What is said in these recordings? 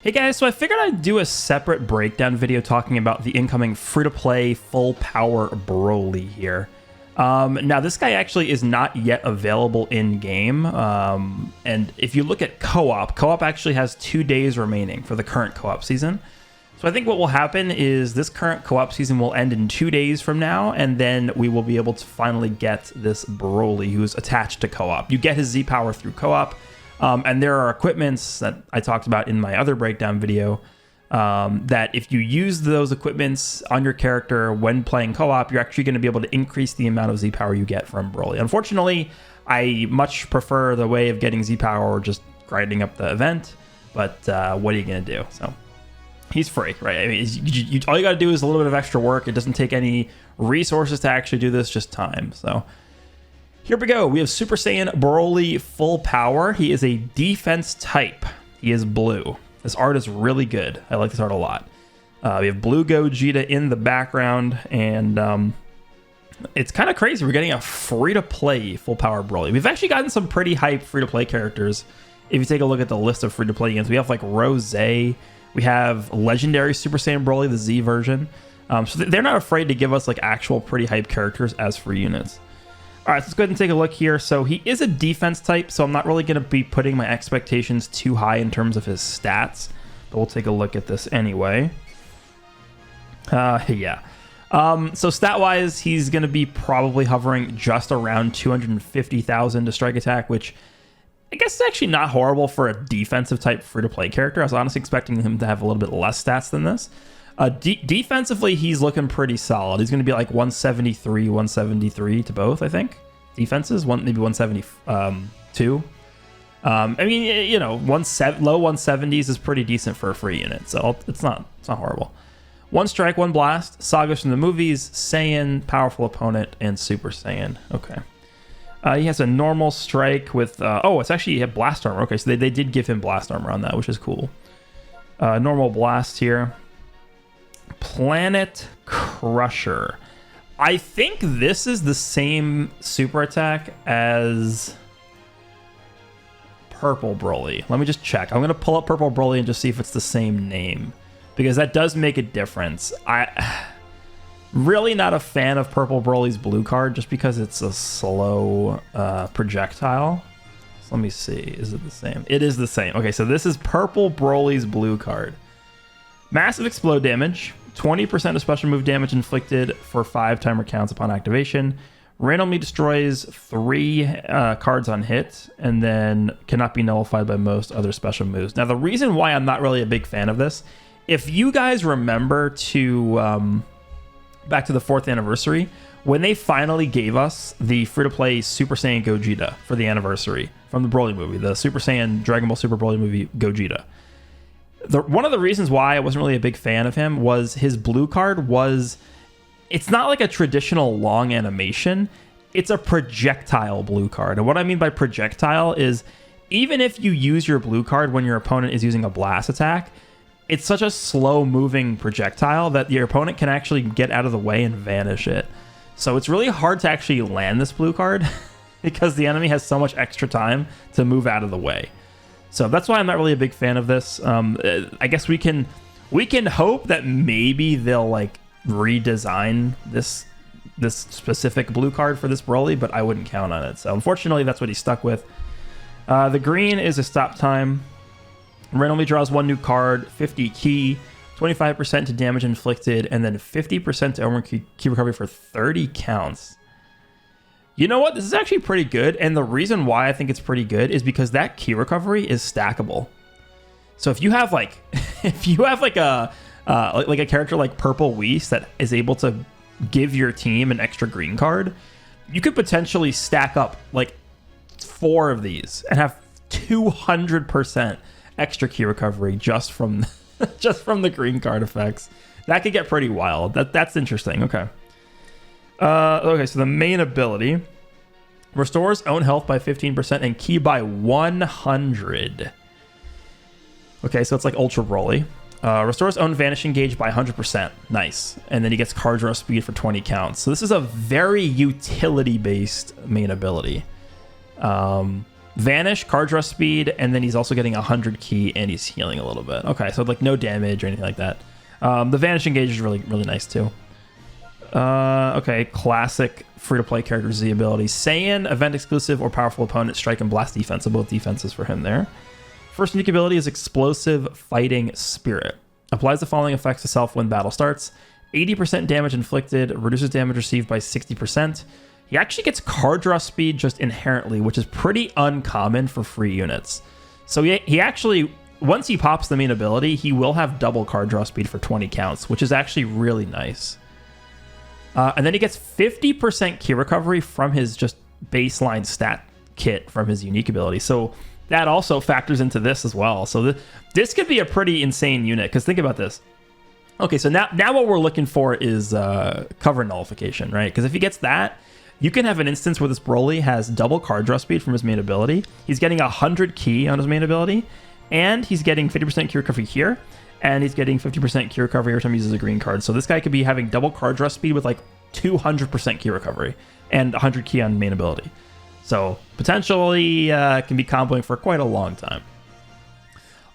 Hey guys, so I figured I'd do a separate breakdown video talking about the incoming free-to-play full power Broly here. Now this guy actually is not yet available in-game, and if you look at co-op actually has 2 days remaining for the current co-op season. So I think what will happen is this current co-op season will end in 2 days from now, and then we will be able to finally get this Broly who's attached to co-op. You get his Z-Power through co-op. And there are equipments that I talked about in my other breakdown video that if you use those equipments on your character when playing co-op, you're actually going to be able to increase the amount of Z-Power you get from Broly. Unfortunately, I much prefer the way of getting Z-Power or just grinding up the event, but what are you going to do? So he's free, right? I mean, all you got to do is a little bit of extra work. It doesn't take any resources to actually do this, just time. So here we go. We have Super Saiyan Broly Full Power. He is a defense type. He is blue. This art is really good. I like this art a lot. We have blue Gogeta in the background, and it's kind of crazy. We're getting a free-to-play Full Power Broly. We've actually gotten some pretty hype free-to-play characters. If you take a look at the list of free-to-play units, we have like Rose. We have Legendary Super Saiyan Broly, the Z version. So they're not afraid to give us like actual pretty hype characters as free units. All right, so let's go ahead and take a look here. So he is a defense type, so I'm not really going to be putting my expectations too high in terms of his stats, but we'll take a look at this anyway. Yeah. So stat-wise, he's going to be probably hovering just around 250,000 to strike attack, which I guess is actually not horrible for a defensive type free-to-play character. I was honestly expecting him to have a little bit less stats than this. Defensively, he's looking pretty solid. He's going to be like 173, 173 to both, I think. Defenses, maybe 172. I mean, you know, low 170s is pretty decent for a free unit, so it's not horrible. One strike, one blast. Sagas from the movies, Saiyan, powerful opponent, and Super Saiyan. Okay. He has a normal strike with... it's actually a blast armor. Okay, so they did give him blast armor on that, which is cool. Normal blast here. Planet Crusher. I think this is the same super attack as Purple Broly. Let me just check. I'm going to pull up Purple Broly and just see if it's the same name, because that does make a difference. I really not a fan of Purple Broly's blue card just because it's a slow projectile. So let me see. Is it the same? It is the same. Okay, so this is Purple Broly's blue card. Massive explode damage, 20% of special move damage inflicted for 5 timer counts upon activation. Randomly destroys 3 cards on hit, and then cannot be nullified by most other special moves. Now, the reason why I'm not really a big fan of this, if you guys remember to back to the 4th anniversary, when they finally gave us the free-to-play Super Saiyan Gogeta for the anniversary from the Broly movie, the Super Saiyan Dragon Ball Super Broly movie Gogeta. One of the reasons why I wasn't really a big fan of him was his blue card was... It's not like a traditional long animation. It's a projectile blue card. And what I mean by projectile is even if you use your blue card when your opponent is using a blast attack, it's such a slow-moving projectile that your opponent can actually get out of the way and vanish it. So it's really hard to actually land this blue card because the enemy has so much extra time to move out of the way. So that's why I'm not really a big fan of this. I guess we can hope that maybe they'll like redesign this specific blue card for this Broly, but I wouldn't count on it. So unfortunately, that's what he's stuck with. The green is a stop time. Randomly draws 1 new card, 50 key, 25% to damage inflicted, and then 50% to armor key recovery for 30 counts. You know what? This is actually pretty good, and the reason why I think it's pretty good is because that key recovery is stackable. So if you have like, a character like Purple Whis that is able to give your team an extra green card, you could potentially stack up like 4 of these and have 200% extra key recovery just from the green card effects. That could get pretty wild. That's interesting. Okay. Okay, so the main ability restores own health by 15% and ki by 100. Okay, so it's like Ultra Broly. Restores own vanishing gauge by 100%. Nice. And then he gets card draw speed for 20 counts. So this is a very utility-based main ability. Vanish, card draw speed, and then he's also getting 100 key, and he's healing a little bit. Okay, so like no damage or anything like that. The Vanish engage is really, really nice too. Okay, classic free-to-play character Z ability. Saiyan, event exclusive or powerful opponent, strike and blast defense. So both defenses for him there. First unique ability is Explosive Fighting Spirit. Applies the following effects to self when battle starts. 80% damage inflicted, reduces damage received by 60%. He actually gets card draw speed just inherently, which is pretty uncommon for free units. So he actually, once he pops the main ability, he will have double card draw speed for 20 counts, which is actually really nice. And then he gets 50% key recovery from his just baseline stat kit from his unique ability. So that also factors into this as well. So this could be a pretty insane unit, because think about this. Okay, so now what we're looking for is cover nullification, right? Because if he gets that, you can have an instance where this Broly has double card draw speed from his main ability. He's getting 100 key on his main ability, and he's getting 50% key recovery here, and he's getting 50% key recovery every time he uses a green card. So this guy could be having double card draw speed with like 200% key recovery and 100 key on main ability. So potentially can be comboing for quite a long time.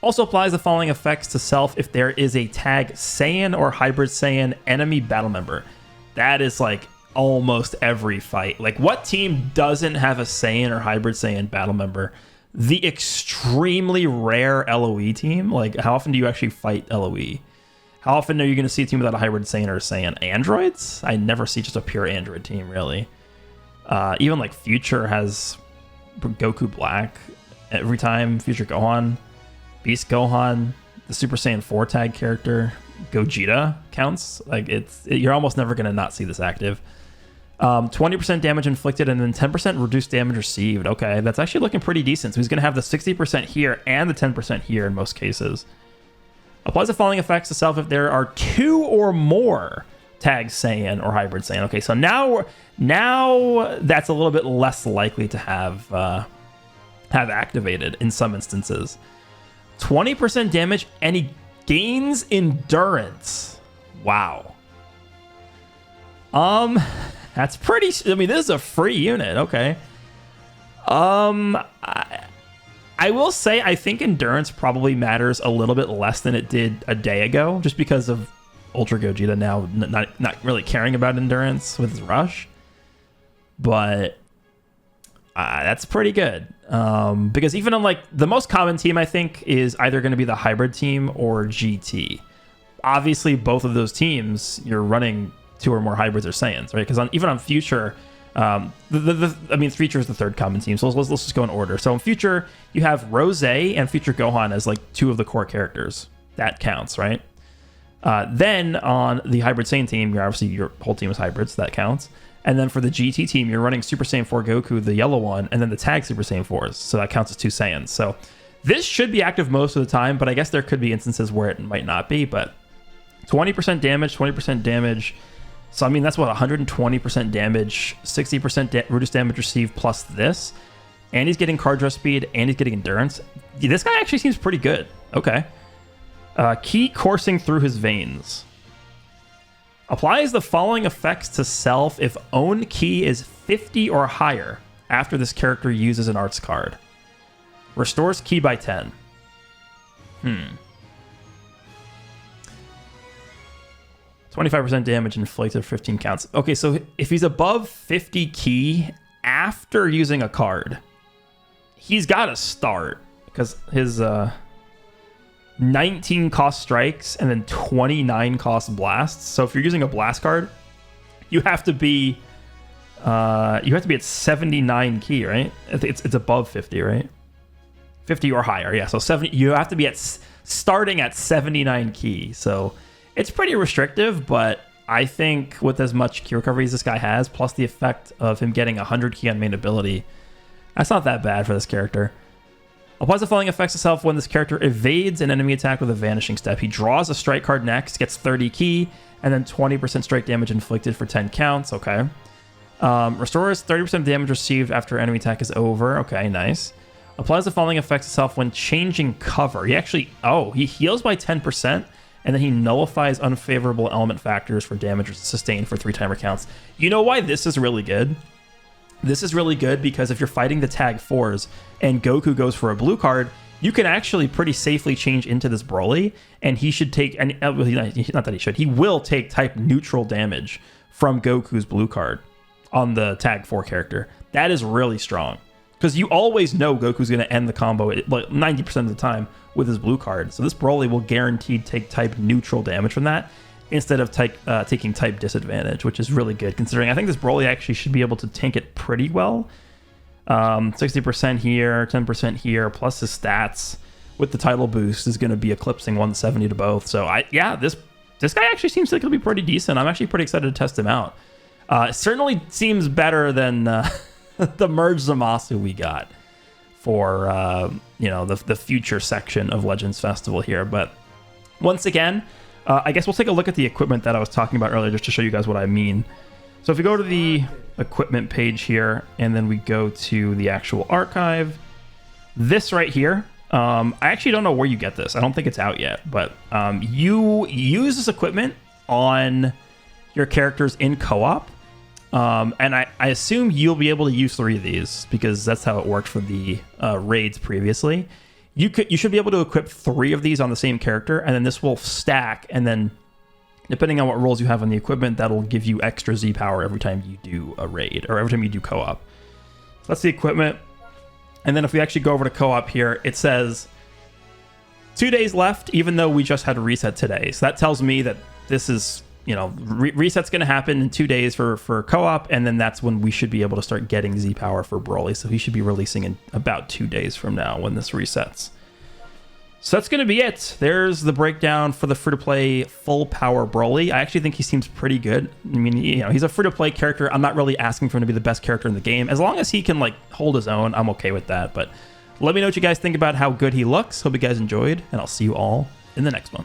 Also applies the following effects to self if there is a tag Saiyan or Hybrid Saiyan enemy battle member. That is like almost every fight. Like, what team doesn't have a Saiyan or Hybrid Saiyan battle member? The extremely rare LOE team. Like, how often do you actually fight LOE? How often are you going to see a team without a Hybrid Saiyan or a Saiyan? Androids? I never see just a pure Android team, really. Even like Future has Goku Black every time. Future Gohan. Beast Gohan, the Super Saiyan 4 tag character, Gogeta counts. Like, you're almost never going to not see this active. 20% damage inflicted and then 10% reduced damage received. Okay, that's actually looking pretty decent. So he's going to have the 60% here and the 10% here in most cases. Applies the following effects to self if there are 2 or more tags Saiyan or Hybrid Saiyan. Okay, so now that's a little bit less likely to have activated in some instances. 20% damage, and he gains endurance. Wow. That's pretty. I mean, this is a free unit. Okay. I will say I think endurance probably matters a little bit less than it did a day ago, just because of Ultra Gogeta now not really caring about endurance with his rush. But that's pretty good. Because even on like the most common team, I think, is either going to be the hybrid team or GT. Obviously, both of those teams, you're running 2 or more hybrids or Saiyans, right? Because even on Future, I mean, Future is the third common team, so let's just go in order. So in Future, you have Rose and Future Gohan as like 2 of the core characters. That counts, right? Then on the hybrid Saiyan team, your whole team is hybrids, so that counts. And then for the GT team, you're running Super Saiyan 4 Goku, the yellow one, and then the tag Super Saiyan 4s. So that counts as 2 Saiyans. So this should be active most of the time, but I guess there could be instances where it might not be. But 20% damage, 20% damage. So, I mean, that's what, 120% damage, 60% reduced damage received plus this. And he's getting card draw speed, and he's getting endurance. This guy actually seems pretty good. Okay. Ki coursing through his veins. Applies the following effects to self if own ki is 50 or higher after this character uses an arts card. Restores ki by 10. 25% damage inflicted, 15 counts. Okay, so if he's above 50 ki after using a card, he's got to start, because his 19 cost strikes and then 29 cost blasts. So if you're using a blast card, you have to be at 79 ki, right? It's above 50, right? 50 or higher, yeah. So 70. You have to be starting at 79 ki. So it's pretty restrictive, but I think with as much ki recovery as this guy has, plus the effect of him getting 100 ki on main ability, that's not that bad for this character. Applies the following effects to self when this character evades an enemy attack with a vanishing step. He draws a strike card next, gets 30 ki, and then 20% strike damage inflicted for 10 counts. Okay. Restores 30% damage received after enemy attack is over. Okay, nice. Applies the following effects to self when changing cover. He heals by 10%, and then he nullifies unfavorable element factors for damage sustained for 3 timer counts. You know why this is really good? This is really good because if you're fighting the tag 4s and Goku goes for a blue card, you can actually pretty safely change into this Broly, and he should take, and not that he should, he will take type neutral damage from Goku's blue card on the tag 4 character. That is really strong because you always know Goku's going to end the combo like 90% of the time with his blue card. So this Broly will guaranteed take type neutral damage from that instead of taking type disadvantage, which is really good considering I think this Broly actually should be able to tank it pretty well. 60% here, 10% here, plus his stats with the title boost is going to be eclipsing 170 to both. So this guy actually seems like he'll be pretty decent. I'm actually pretty excited to test him out. It certainly seems better than the merge Zamasu we got for the future section of Legends Festival here. But once again, I guess we'll take a look at the equipment that I was talking about earlier just to show you guys what I mean. So if we go to the equipment page here and then we go to the actual archive, this right here, I actually don't know where you get this. I don't think it's out yet, but you use this equipment on your characters in co-op. And I assume you'll be able to use 3 of these because that's how it worked for the raids previously. You should be able to equip 3 of these on the same character, and then this will stack, and then depending on what roles you have on the equipment, that'll give you extra Z power every time you do a raid or every time you do co-op. So that's the equipment. And then if we actually go over to co-op here, it says 2 days left, even though we just had a reset today. So that tells me that this is, reset's going to happen in 2 days for co-op, and then that's when we should be able to start getting Z power for Broly. So he should be releasing in about 2 days from now when this resets. So that's going to be it. There's the breakdown for the free-to-play full power Broly. I actually think he seems pretty good. I mean, he's a free-to-play character. I'm not really asking for him to be the best character in the game. As long as he can hold his own, I'm okay with that. But let me know what you guys think about how good he looks. Hope you guys enjoyed, and I'll see you all in the next one.